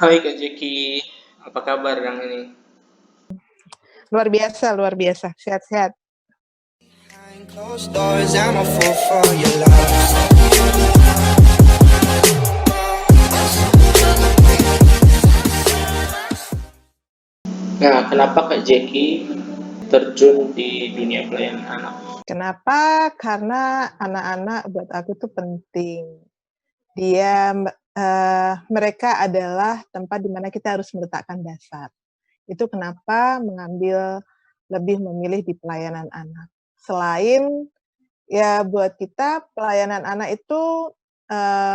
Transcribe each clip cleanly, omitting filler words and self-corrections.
Hai Kak Jeki, apa kabar yang ini? Luar biasa, sehat-sehat. Behind closed doors, I'm a fool for your love. Nah, kenapa Kak Jeki terjun di dunia pelayanan anak? Kenapa? Karena anak-anak buat aku tuh penting. Mereka adalah tempat di mana kita harus meletakkan dasar. Itu kenapa lebih memilih di pelayanan anak. Selain ya buat kita pelayanan anak itu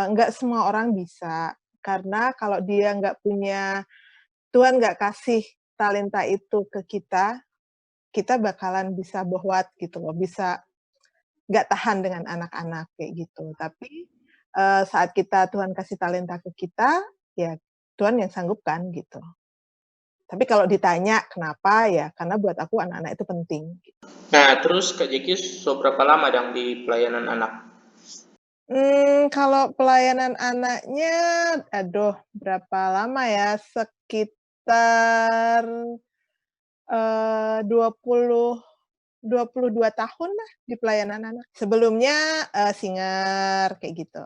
nggak semua orang bisa. Karena kalau dia nggak punya, Tuhan nggak kasih talenta itu ke kita bakalan bisa bohwat gitu loh, bisa nggak tahan dengan anak-anak kayak gitu. Tapi saat Tuhan kasih talenta ke kita, ya Tuhan yang sanggupkan gitu. Tapi kalau ditanya kenapa, ya karena buat aku anak-anak itu penting. Nah, terus Kak Jeki seberapa lama dong di pelayanan anak? Kalau pelayanan anaknya, berapa lama ya? Sekitar 22 tahun lah di pelayanan anak. Sebelumnya singer kayak gitu.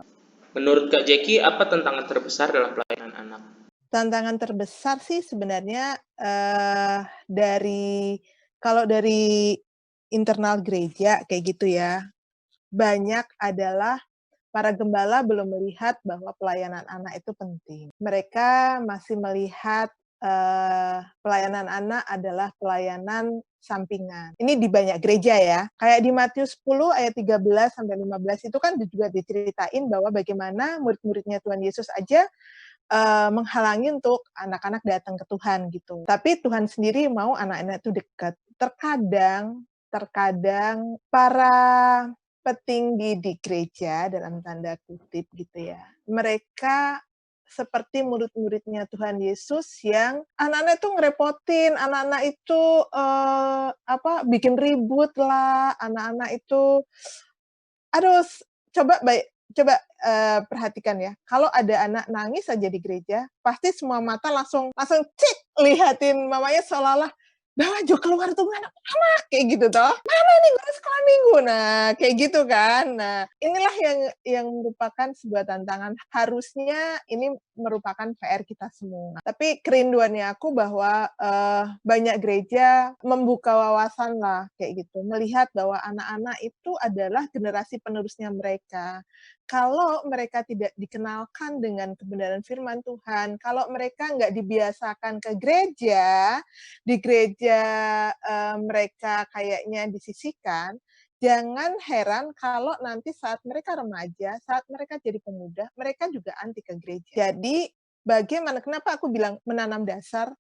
Menurut Kak Jeki, apa tantangan terbesar dalam pelayanan anak? Tantangan terbesar sih sebenarnya kalau dari internal gereja kayak gitu ya, banyak adalah para gembala belum melihat bahwa pelayanan anak itu penting. Mereka masih melihat pelayanan anak adalah pelayanan sampingan. Ini di banyak gereja ya. Kayak di Matius 10 ayat 13 sampai 15 itu kan juga diceritain bahwa bagaimana murid-muridnya Tuhan Yesus aja menghalangi untuk anak-anak datang ke Tuhan gitu. Tapi Tuhan sendiri mau anak-anak itu dekat. Terkadang para petinggi di gereja dalam tanda kutip gitu ya, mereka seperti murid-muridnya Tuhan Yesus yang anak-anak itu ngerepotin, anak-anak itu bikin ribut lah, anak-anak itu aduh coba perhatikan ya, kalau ada anak nangis aja di gereja, pasti semua mata langsung cik lihatin mamanya seolah-olah, "Bawa Jo keluar tuh anak-anak," kayak gitu toh. "Mana nih guru sekolah minggu?" Nah, kayak gitu kan. Nah, inilah yang merupakan sebuah tantangan. Harusnya ini merupakan PR kita semua. Tapi kerinduannya aku bahwa banyak gereja membuka wawasan lah kayak gitu, melihat bahwa anak-anak itu adalah generasi penerusnya mereka. Kalau mereka tidak dikenalkan dengan kebenaran firman Tuhan, kalau mereka nggak dibiasakan ke gereja, di gereja mereka kayaknya disisihkan, jangan heran kalau nanti saat mereka remaja, saat mereka jadi pemuda, mereka juga anti ke gereja. Jadi kenapa aku bilang menanam dasar,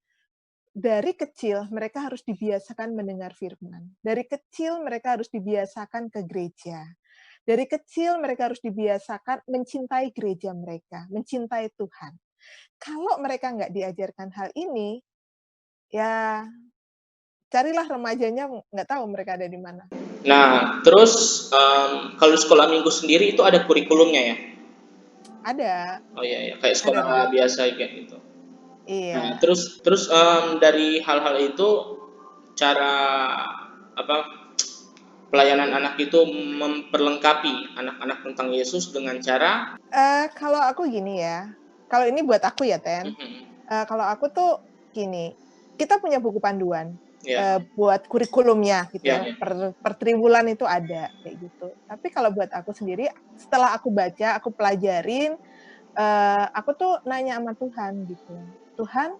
dari kecil mereka harus dibiasakan mendengar firman. Dari kecil mereka harus dibiasakan ke gereja. Dari kecil mereka harus dibiasakan mencintai gereja mereka, mencintai Tuhan. Kalau mereka nggak diajarkan hal ini, ya carilah remajanya, nggak tahu mereka ada di mana. Nah, terus kalau sekolah minggu sendiri itu ada kurikulumnya ya? Ada. Oh iya, kayak Ada sekolah dong. biasa kayak gitu. Nah, Iya. terus dari hal-hal itu cara apa pelayanan anak itu memperlengkapi anak-anak tentang Yesus dengan cara Kalau aku gini ya, kalau ini buat aku ya, Ten. Kalau aku tuh gini, kita punya buku panduan ya, buat kurikulumnya gitu ya, ya, ya. per triwulan itu ada kayak gitu. Tapi kalau buat aku sendiri, setelah aku baca, aku pelajarin, aku tuh nanya sama Tuhan gitu. Tuhan,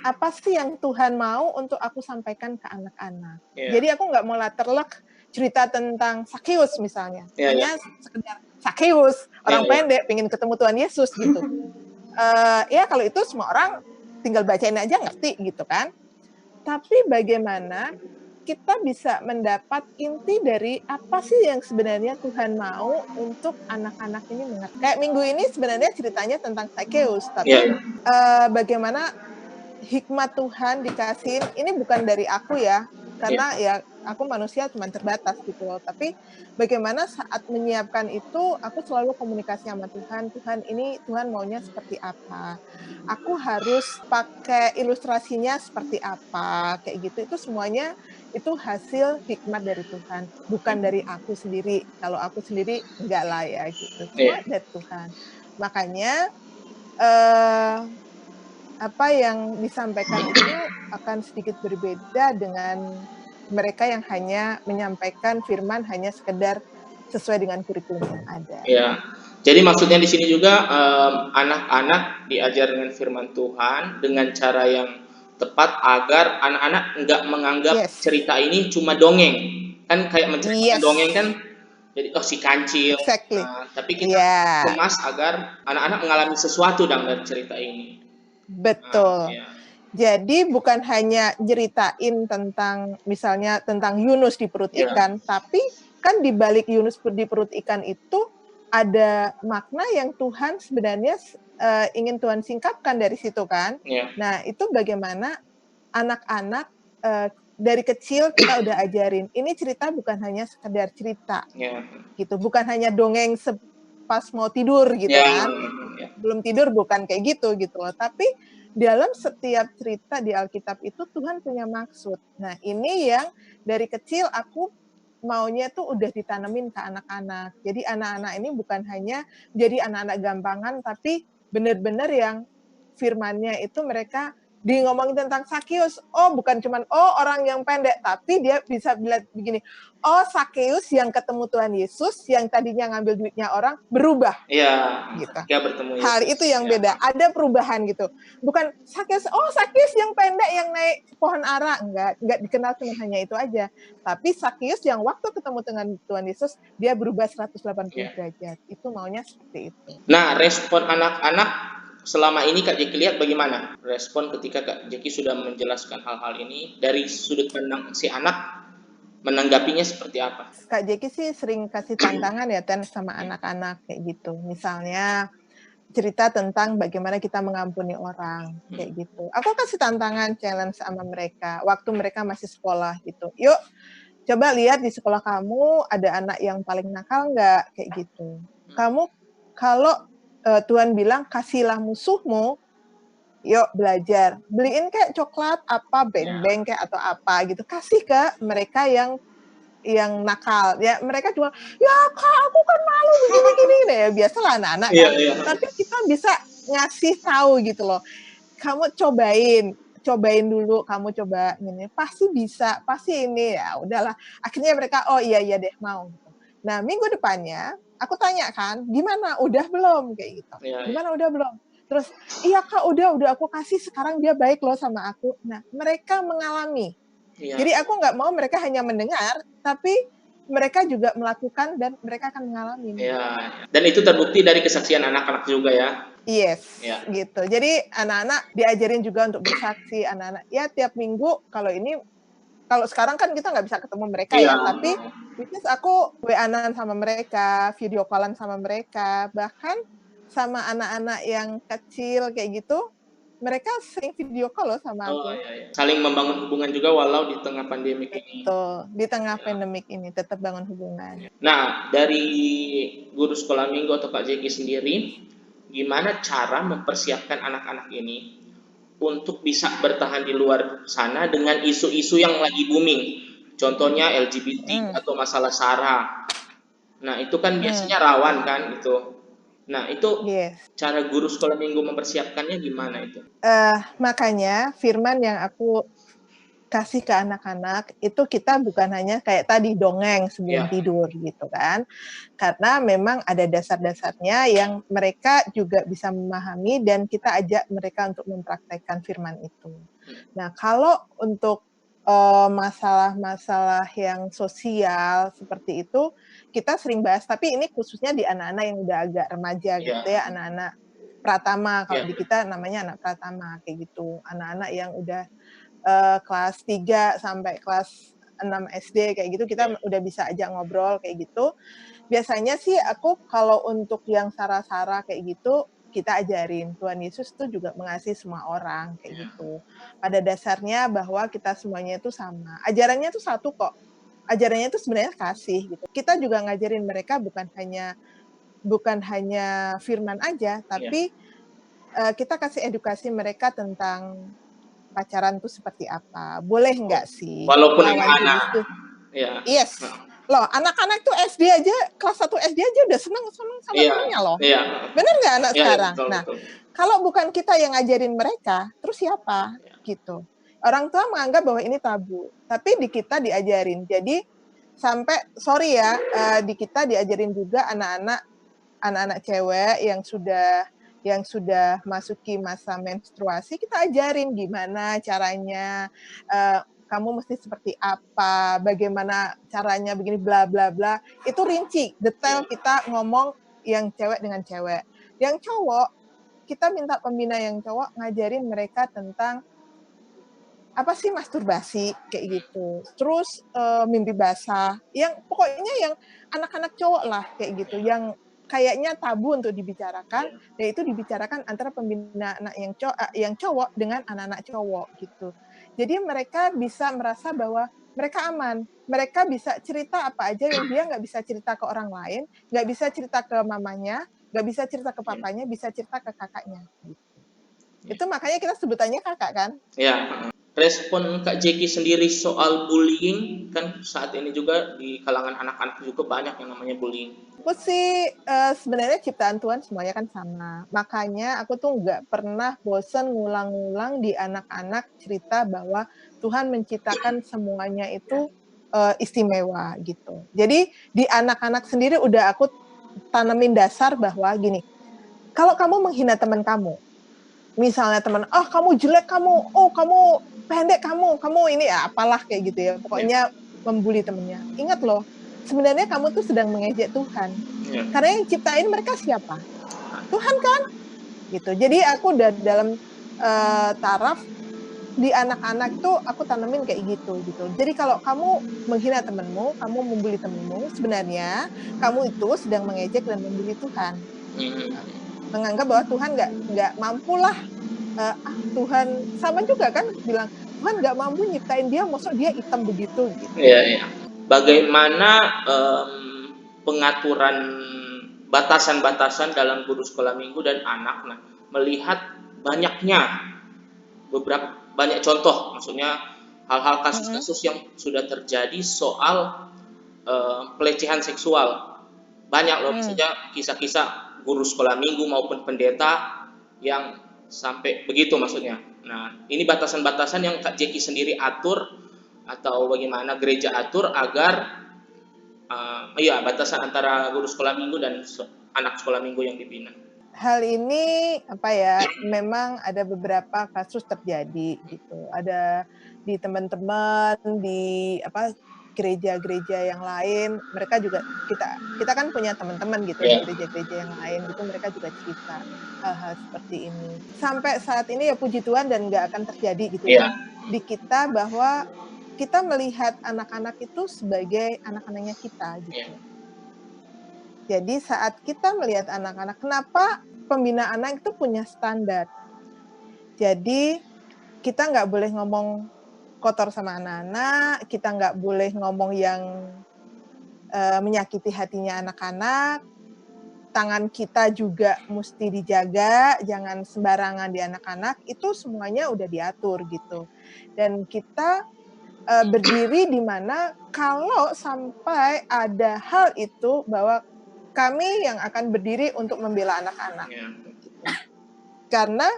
apa sih yang Tuhan mau untuk aku sampaikan ke anak-anak? Ya. Jadi aku nggak mau terlek cerita tentang Sakeus misalnya, Ya, ya. hanya sekedar Sakeus, orang Ya, ya. pendek, pengen ketemu Tuhan Yesus gitu. Ya kalau itu semua orang tinggal bacain aja ngerti gitu kan. Tapi bagaimana kita bisa mendapat inti dari apa sih yang sebenarnya Tuhan mau untuk anak-anak ini mengerti. Kayak minggu ini sebenarnya ceritanya tentang Sakeus, tapi Ya. bagaimana hikmat Tuhan dikasihin, ini bukan dari aku ya, karena ya aku manusia cuma terbatas gitu loh. Tapi bagaimana saat menyiapkan itu aku selalu komunikasi sama Tuhan, Tuhan ini Tuhan maunya seperti apa? Aku harus pakai ilustrasinya seperti apa? Kayak gitu. Itu semuanya itu hasil hikmat dari Tuhan, bukan dari aku sendiri. Kalau aku sendiri enggak lah ya gitu. Semua Iya. dari Tuhan. Makanya eh apa yang disampaikan itu akan sedikit berbeda dengan mereka yang hanya menyampaikan firman hanya sekedar sesuai dengan kurikulum yang ada. Ya, jadi maksudnya di sini juga anak-anak diajar dengan firman Tuhan dengan cara yang tepat agar anak-anak nggak menganggap Yes. cerita ini cuma dongeng. Kan kayak menceritakan Yes. dongeng kan, jadi oh si kancil. Exactly. Tapi kita Ya, kemas agar anak-anak mengalami sesuatu dari cerita ini. betul. Ya. Jadi bukan hanya ceritain tentang misalnya tentang Yunus di perut Ya. ikan, tapi kan di balik Yunus di perut ikan itu ada makna yang Tuhan sebenarnya ingin Tuhan singkapkan dari situ kan. Ya. Nah, itu bagaimana anak-anak dari kecil kita udah ajarin. Ini cerita bukan hanya sekedar cerita. Ya. Gitu, bukan hanya dongeng pas mau tidur gitu Ya. kan. Ya. Belum tidur bukan kayak gitu loh. Tapi dalam setiap cerita di Alkitab itu Tuhan punya maksud. Nah, ini yang dari kecil aku maunya tuh udah ditanemin ke anak-anak. Jadi anak-anak ini bukan hanya jadi anak-anak gampangan, tapi benar-benar yang firmannya itu mereka ngomongin tentang Sakeus. Oh, bukan cuman orang yang pendek, tapi dia bisa bilang begini. Oh, Sakeus yang ketemu Tuhan Yesus yang tadinya ngambil duitnya orang berubah. Iya, Gitu. dia bertemu Yesus. Hal itu yang beda. Ada perubahan gitu. Bukan Sakeus, Sakeus yang pendek yang naik pohon ara. Enggak dikenal cuma hanya itu aja. Tapi Sakeus yang waktu ketemu dengan Tuhan Yesus, dia berubah 180 derajat. Itu maunya seperti itu. Nah, respon anak-anak selama ini Kak Jeki lihat bagaimana? Respon ketika Kak Jeki sudah menjelaskan hal-hal ini dari sudut pandang si anak menanggapinya seperti apa? Kak Jeki sih sering kasih tantangan ya Ten sama anak-anak kayak gitu. Misalnya cerita tentang bagaimana kita mengampuni orang kayak gitu. Aku kasih tantangan challenge sama mereka waktu mereka masih sekolah gitu. Yuk coba lihat di sekolah kamu ada anak yang paling nakal nggak kayak gitu. Kamu kalau Tuhan bilang kasihlah musuhmu, yuk belajar. Beliin kayak coklat apa, beng-beng kayak atau apa gitu. Kasih ke mereka yang nakal. Ya mereka cuma, ya Kak aku kan malu begini-gini. Ya biasalah anak-anak kan. Tapi kita bisa ngasih tahu gitu loh. Kamu cobain dulu, kamu coba ini. Pasti bisa, pasti ini ya udahlah. Akhirnya mereka, oh iya deh mau. Nah minggu depannya, aku tanya kan, gimana? Udah belum? Kayak gitu. Gimana udah belum? Terus, iya Kak, udah aku kasih, sekarang dia baik loh sama aku. Nah, mereka mengalami. Jadi aku nggak mau mereka hanya mendengar, tapi mereka juga melakukan dan mereka akan mengalami. Ya, dan itu terbukti dari kesaksian anak-anak juga ya. Yes, gitu. Jadi anak-anak diajarin juga untuk bersaksi, anak-anak. Ya tiap minggu kalau sekarang kan kita nggak bisa ketemu mereka ya, tapi bisnis aku WA-an sama mereka, video call-an sama mereka, bahkan sama anak-anak yang kecil kayak gitu, mereka sering video call loh sama aku. Iya. Saling membangun hubungan juga walau di tengah pandemi ini. Betul, di tengah pandemik ini tetap bangun hubungan. Nah, dari guru sekolah minggu atau Kak Jeki sendiri, gimana cara mempersiapkan anak-anak ini untuk bisa bertahan di luar sana dengan isu-isu yang lagi booming? Contohnya LGBT atau masalah SARA. Nah, itu kan biasanya rawan kan itu. Nah, itu cara guru sekolah minggu mempersiapkannya gimana itu? Makanya firman yang aku kasih ke anak-anak itu kita bukan hanya kayak tadi dongeng sebelum tidur gitu kan. Karena memang ada dasar-dasarnya yang mereka juga bisa memahami dan kita ajak mereka untuk mempraktekkan firman itu. Nah, kalau untuk masalah-masalah yang sosial seperti itu kita sering bahas, tapi ini khususnya di anak-anak yang udah agak remaja gitu ya, anak-anak pratama, kalau di kita namanya anak pratama kayak gitu, anak-anak yang udah kelas 3 sampai kelas 6 SD kayak gitu, kita udah bisa ajak ngobrol kayak gitu. Biasanya sih aku kalau untuk yang SARA-SARA kayak gitu, kita ajarin. Tuhan Yesus tuh juga mengasihi semua orang kayak Iya. gitu. Pada dasarnya bahwa kita semuanya itu sama. Ajarannya tuh satu kok. Ajarannya itu sebenarnya kasih gitu. Kita juga ngajarin mereka bukan hanya firman aja, Iya. tapi kita kasih edukasi mereka tentang pacaran tuh seperti apa. Boleh nggak sih Walaupun lawan anak-anak. jenis tuh? Iya. Yes. Loh, anak-anak tuh SD aja, kelas 1 SD aja udah seneng sama Iya. temennya loh. Iya. Bener nggak anak Iya, sekarang? betul, Nah, betul. kalau bukan kita yang ngajarin mereka, terus siapa? Iya. Gitu. Orang tua menganggap bahwa ini tabu, tapi di kita diajarin. Jadi sampai sorry ya, di kita diajarin juga anak-anak cewek yang sudah masuki masa menstruasi, kita ajarin gimana caranya, kamu mesti seperti apa, bagaimana caranya begini, bla bla bla. Itu rinci, detail kita ngomong yang cewek dengan cewek. Yang cowok, kita minta pembina yang cowok ngajarin mereka tentang apa sih masturbasi kayak gitu. Terus mimpi basah, yang pokoknya yang anak-anak cowok lah kayak gitu, yang kayaknya tabu untuk dibicarakan, dan itu dibicarakan antara pembina anak yang cowok dengan anak-anak cowok gitu. Jadi mereka bisa merasa bahwa mereka aman, mereka bisa cerita apa aja yang dia nggak bisa cerita ke orang lain, nggak bisa cerita ke mamanya, nggak bisa cerita ke papanya, bisa cerita ke kakaknya. Gitu. Itu makanya kita sebutannya kakak kan? Ya, respon Kak Jeki sendiri soal bullying, kan saat ini juga di kalangan anak-anak juga banyak yang namanya bullying. Aku sih sebenarnya ciptaan Tuhan semuanya kan sama. Makanya aku tuh nggak pernah bosen ngulang-ngulang di anak-anak cerita bahwa Tuhan menciptakan semuanya itu istimewa gitu. Jadi di anak-anak sendiri udah aku tanemin dasar bahwa gini, kalau kamu menghina teman kamu, misalnya teman, oh kamu jelek kamu, oh kamu pendek kamu ini ya apalah kayak gitu ya. Pokoknya membuli temennya. Ingat loh, sebenarnya kamu tuh sedang mengejek Tuhan. Ya. Karena yang ciptain mereka siapa? Tuhan kan? Gitu. Jadi aku udah dalam taraf di anak-anak tuh aku tanemin kayak gitu. Jadi kalau kamu menghina temenmu, kamu membuli temenmu, sebenarnya kamu itu sedang mengejek dan membuli Tuhan. Menganggap bahwa Tuhan nggak mampu lah. Tuhan sama juga kan bilang Tuhan nggak mampu nyiptain dia, maksud dia hitam begitu gitu. Iya, iya. Bagaimana pengaturan batasan-batasan dalam guru sekolah minggu dan anak, nah, melihat banyak contoh, maksudnya hal-hal kasus-kasus yang sudah terjadi soal pelecehan seksual. Banyak loh, misalnya kisah-kisah guru sekolah minggu maupun pendeta yang sampai begitu maksudnya. Nah, ini batasan-batasan yang Kak Jeki sendiri atur atau bagaimana gereja atur agar batasan antara guru sekolah minggu dan anak sekolah minggu yang dibina. Hal ini memang ada beberapa kasus terjadi gitu. Ada di teman-teman di gereja-gereja yang lain, mereka juga kita kan punya teman-teman gitu di gereja-gereja yang lain gitu, mereka juga cerita hal-hal seperti ini. Sampai saat ini ya puji Tuhan dan nggak akan terjadi gitu ya di kita, bahwa kita melihat anak-anak itu sebagai anak-anaknya kita gitu. Jadi saat kita melihat anak-anak, kenapa pembina anak itu punya standar? Jadi kita nggak boleh ngomong kotor sama anak-anak, kita nggak boleh ngomong yang menyakiti hatinya anak-anak, tangan kita juga mesti dijaga, jangan sembarangan di anak-anak, itu semuanya udah diatur gitu. Dan kita berdiri di mana kalau sampai ada hal itu, bahwa kami yang akan berdiri untuk membela anak-anak. Karena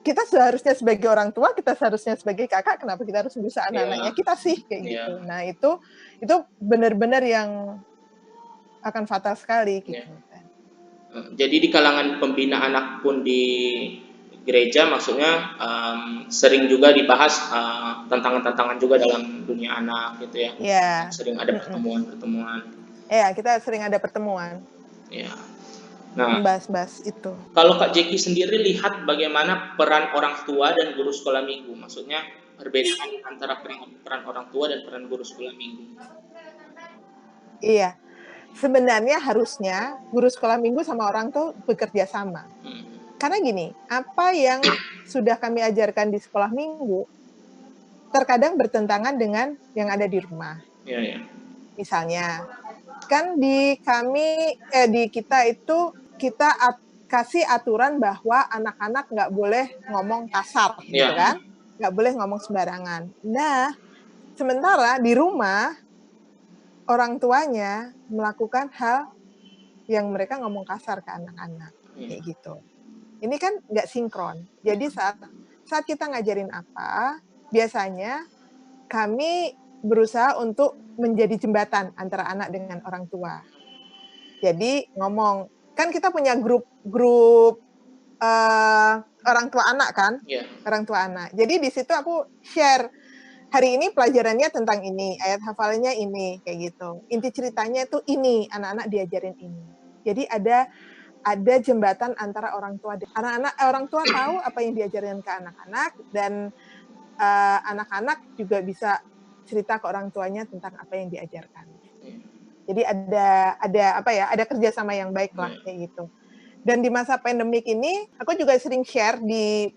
kita seharusnya sebagai orang tua, kita seharusnya sebagai kakak, kenapa kita harus berusaha anak-anaknya kita sih kayak gitu. Nah itu benar-benar yang akan fatal sekali gitu. Jadi di kalangan pembina anak pun di gereja, maksudnya sering juga dibahas tantangan-tantangan juga dalam dunia anak gitu ya. Sering ada pertemuan-pertemuan. Kita sering ada pertemuan. Nah, membahas itu. Kalau Kak Jeki sendiri lihat bagaimana peran orang tua dan guru sekolah minggu, maksudnya perbedaan antara peran orang tua dan peran guru sekolah minggu. Iya, sebenarnya harusnya guru sekolah minggu sama orang tuh bekerja sama. Karena gini, apa yang sudah kami ajarkan di sekolah minggu terkadang bertentangan dengan yang ada di rumah. Iya. Misalnya, kan di kita itu kita kasih aturan bahwa anak-anak nggak boleh ngomong kasar, gitu Iya. kan? Nggak boleh ngomong sembarangan. Nah, sementara di rumah orang tuanya melakukan hal yang mereka ngomong kasar ke anak-anak, kayak gitu. Ini kan nggak sinkron. Jadi saat kita ngajarin apa, biasanya kami berusaha untuk menjadi jembatan antara anak dengan orang tua. Jadi ngomong, kan kita punya grup orang tua anak kan? Iya. Orang tua anak. Jadi di situ aku share, hari ini pelajarannya tentang ini, ayat hafalannya ini, kayak gitu. Inti ceritanya itu ini, anak-anak diajarin ini. Jadi ada jembatan antara orang tua dan anak-anak. Orang tua tahu apa yang diajarkan ke anak-anak, dan anak-anak juga bisa cerita ke orang tuanya tentang apa yang diajarkan. Jadi ada kerjasama yang baik lah, kayak gitu. Dan di masa pandemik ini, aku juga sering share di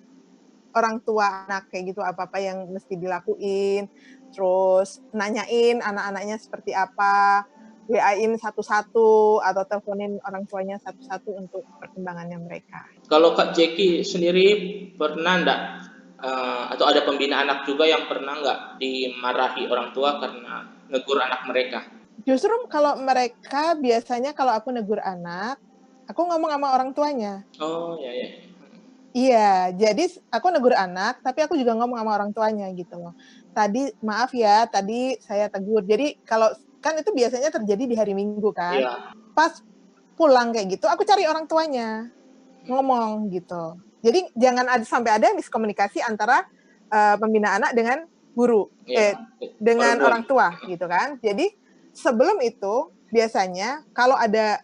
orang tua anak kayak gitu, apa-apa yang mesti dilakuin, terus nanyain anak-anaknya seperti apa, WA-in satu-satu atau teleponin orang tuanya satu-satu untuk perkembangannya mereka. Kalau Kak Jeki sendiri pernah enggak atau ada pembina anak juga yang pernah nggak dimarahi orang tua karena negur anak mereka? Justru kalau mereka biasanya kalau aku negur anak, aku ngomong sama orang tuanya. Oh, ya. Iya, jadi aku negur anak, tapi aku juga ngomong sama orang tuanya gitu loh. Tadi maaf ya, tadi saya tegur. Jadi kalau kan itu biasanya terjadi di hari Minggu kan. Iya. Pas pulang kayak gitu, aku cari orang tuanya, ngomong gitu. Jadi jangan sampai ada miskomunikasi antara pembina anak dengan guru, dengan orang tua gitu kan. Jadi sebelum itu biasanya kalau ada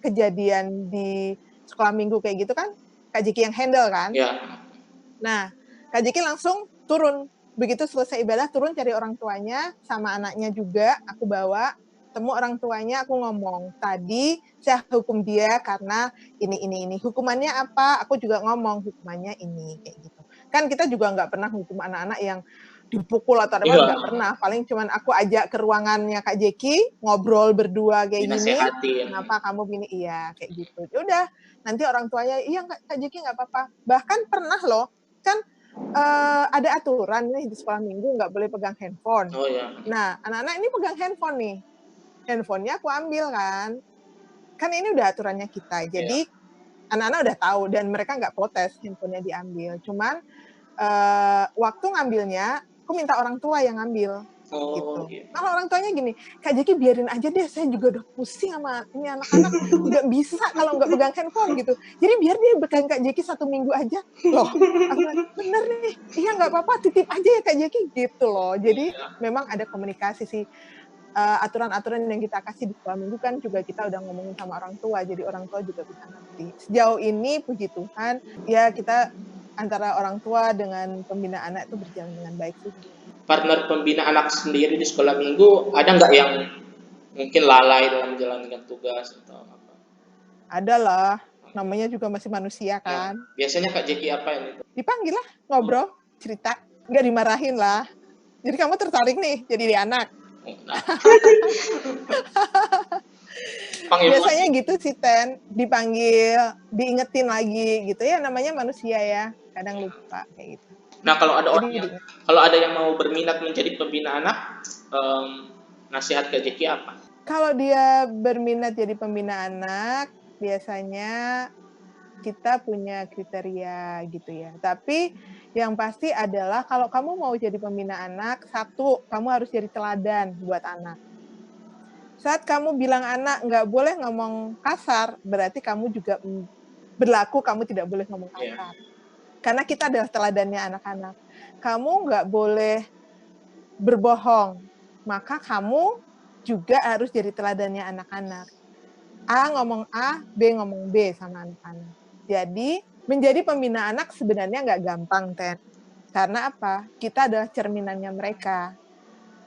kejadian di sekolah minggu kayak gitu kan, Kak Jeki yang handle kan. Iya. Nah, Kak Jeki langsung turun. Begitu selesai ibadah, turun cari orang tuanya, sama anaknya juga, aku bawa, temu orang tuanya, aku ngomong, tadi saya hukum dia karena ini. Hukumannya apa? Aku juga ngomong, hukumannya ini, kayak gitu. Kan kita juga nggak pernah hukum anak-anak yang dipukul atau apa, nggak pernah. Paling cuman aku ajak ke ruangannya Kak Jeki, ngobrol berdua kayak gini, kenapa kamu gini, iya, kayak gitu. Udah, nanti orang tuanya, iya Kak Jeki nggak apa-apa. Bahkan pernah loh, kan ada aturan nih di sekolah minggu nggak boleh pegang handphone. Oh ya. Nah, anak-anak ini pegang handphone nih. Handphonenya aku ambil kan. Kan ini udah aturannya kita. Jadi anak-anak udah tahu dan mereka nggak protes handphonenya diambil. Cuman waktu ngambilnya, aku minta orang tua yang ngambil. Oh, gitu. Kalau orang tuanya gini, Kak Jeki biarin aja deh, saya juga udah pusing sama ini anak-anak, nggak bisa kalau nggak pegang handphone gitu. Jadi biar dia pegang Kak Jeki 1 minggu aja. Loh, aku bilang, bener nih, iya nggak apa-apa, titip aja ya Kak Jeki gitu loh. Jadi memang ada komunikasi sih. Aturan-aturan yang kita kasih di sekolah minggu kan juga kita udah ngomongin sama orang tua, jadi orang tua juga bisa ngerti. Sejauh ini puji Tuhan, ya kita antara orang tua dengan pembina anak itu berjalan dengan baik sih. Partner pembina anak sendiri di sekolah minggu ada nggak yang mungkin lalai dalam menjalankan tugas atau apa? Ada lah, namanya juga masih manusia kan. Biasanya Kak Jeki apa yang itu? Dipanggil lah, ngobrol, cerita, nggak dimarahin lah. Jadi kamu tertarik nih jadi anak. Biasanya gitu sih Ten, dipanggil, diingetin lagi gitu ya, namanya manusia ya, kadang lupa kayak gitu. Nah, kalau ada yang mau berminat menjadi pembina anak, nasihat Kak Jeki apa? Kalau dia berminat jadi pembina anak, biasanya kita punya kriteria gitu ya. Tapi yang pasti adalah kalau kamu mau jadi pembina anak, satu, kamu harus jadi teladan buat anak. Saat kamu bilang anak nggak boleh ngomong kasar, berarti kamu juga berlaku kamu tidak boleh ngomong kasar. Karena kita adalah teladannya anak-anak. Kamu nggak boleh berbohong, maka kamu juga harus jadi teladannya anak-anak. A ngomong A, B ngomong B sama anak-anak. Jadi, menjadi pembina anak sebenarnya nggak gampang, Ten. Karena apa? Kita adalah cerminannya mereka.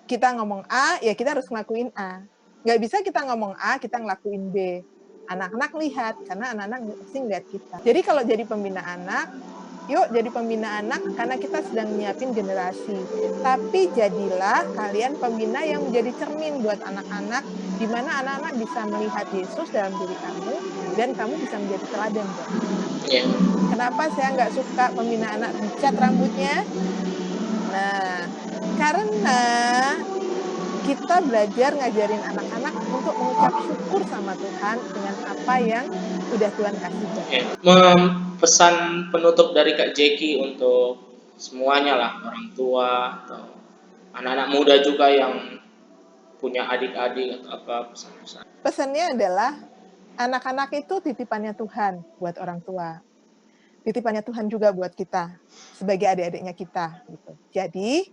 Kita ngomong A, ya kita harus ngelakuin A. Nggak bisa kita ngomong A, kita ngelakuin B. Anak-anak lihat, karena anak-anak pasti ngeliat kita. Jadi kalau jadi pembina anak, yuk jadi pembina anak karena kita sedang nyiapin generasi. Tapi jadilah kalian pembina yang menjadi cermin buat anak-anak, di mana anak-anak bisa melihat Yesus dalam diri kamu, dan kamu bisa menjadi teladan buat anak. Ya. Kenapa saya nggak suka pembina anak dicat rambutnya? Nah, karena kita belajar ngajarin anak-anak untuk mengucap syukur sama Tuhan dengan apa yang udah Tuhan kasih buat Ya. Pesan penutup dari Kak Jeki untuk semuanya lah, orang tua atau anak-anak muda juga yang punya adik-adik atau apa, pesan-pesan. Pesannya adalah anak-anak itu titipannya Tuhan buat orang tua. Titipannya Tuhan juga buat kita sebagai adik-adiknya kita gitu. Jadi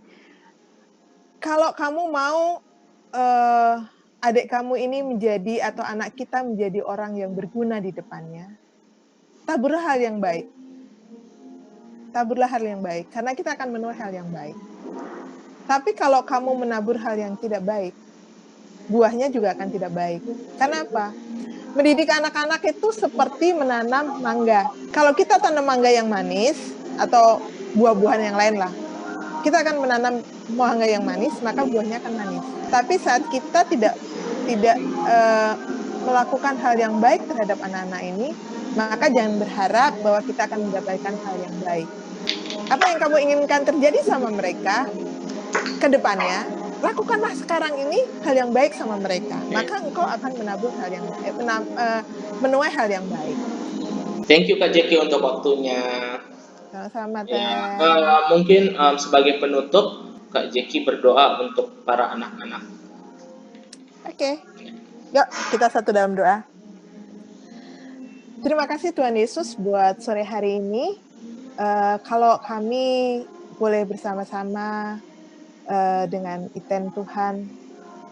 kalau kamu mau adik kamu ini menjadi atau anak kita menjadi orang yang berguna di depannya, taburlah hal yang baik. Taburlah hal yang baik karena kita akan menuai hal yang baik. Tapi kalau kamu menabur hal yang tidak baik, buahnya juga akan tidak baik. Kenapa? Mendidik anak-anak itu seperti menanam mangga. Kalau kita tanam mangga yang manis atau buah-buahan yang lain lah, kita akan menanam mangga yang manis, maka buahnya akan manis. Tapi saat kita tidak melakukan hal yang baik terhadap anak-anak ini, maka jangan berharap bahwa kita akan mendapatkan hal yang baik. Apa yang kamu inginkan terjadi sama mereka ke depannya, lakukanlah sekarang ini hal yang baik sama mereka. Maka engkau akan menabur hal yang menuai hal yang baik. Thank you Kak Jeki untuk waktunya. Sama-sama, Ya, Teh. mungkin sebagai penutup Kak Jeki berdoa untuk para anak-anak. Oke. Yuk, kita satu dalam doa. Terima kasih Tuhan Yesus buat sore hari ini. Kalau kami boleh bersama-sama dengan Iten Tuhan,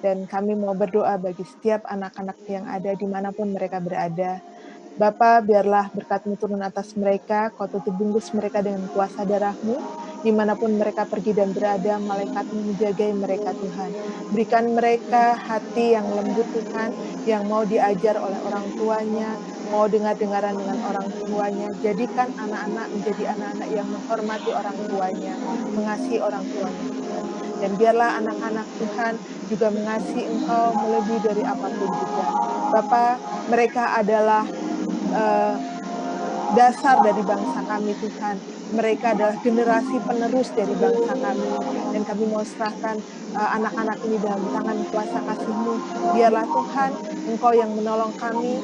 dan kami mau berdoa bagi setiap anak-anak yang ada dimanapun mereka berada. Bapa, biarlah berkat-Mu turun atas mereka, Kau tutup bungkus mereka dengan kuasa darah-Mu, dimanapun mereka pergi dan berada, malaikat-Mu menjagai mereka Tuhan. Berikan mereka hati yang lembut Tuhan, yang mau diajar oleh orang tuanya, mau dengar-dengaran dengan orang tuanya. Jadikan anak-anak menjadi anak-anak yang menghormati orang tuanya, mengasihi orang tuanya Tuhan. Dan biarlah anak-anak Tuhan juga mengasihi Engkau melebihi dari apapun juga. Bapa, mereka adalah dasar dari bangsa kami Tuhan. Mereka adalah generasi penerus dari bangsa kami. Dan kami mau serahkan anak-anak ini dalam tangan kuasa kasih-Mu. Biarlah Tuhan, Engkau yang menolong kami,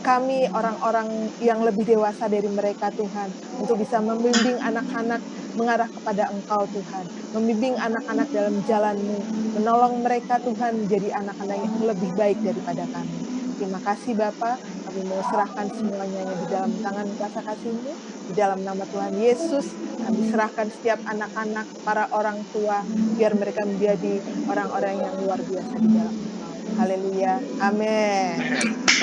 kami orang-orang yang lebih dewasa dari mereka Tuhan, untuk bisa membimbing anak-anak mengarah kepada Engkau Tuhan. Membimbing anak-anak dalam jalan-Mu. Menolong mereka Tuhan menjadi anak-anak yang lebih baik daripada kami. Terima kasih Bapa, kami mau serahkan semuanya di dalam tangan kuasa kasih-Mu, di dalam nama Tuhan Yesus, kami serahkan setiap anak-anak, para orang tua, biar mereka menjadi orang-orang yang luar biasa di dalam Engkau. Haleluya, amin.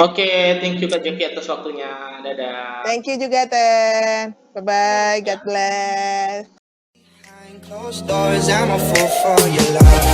Oke, thank you Kak Jeki atas waktunya. Dadah. Thank you juga, Ten. Bye-bye, God bless. Behind closed doors, I'm a fool for your love.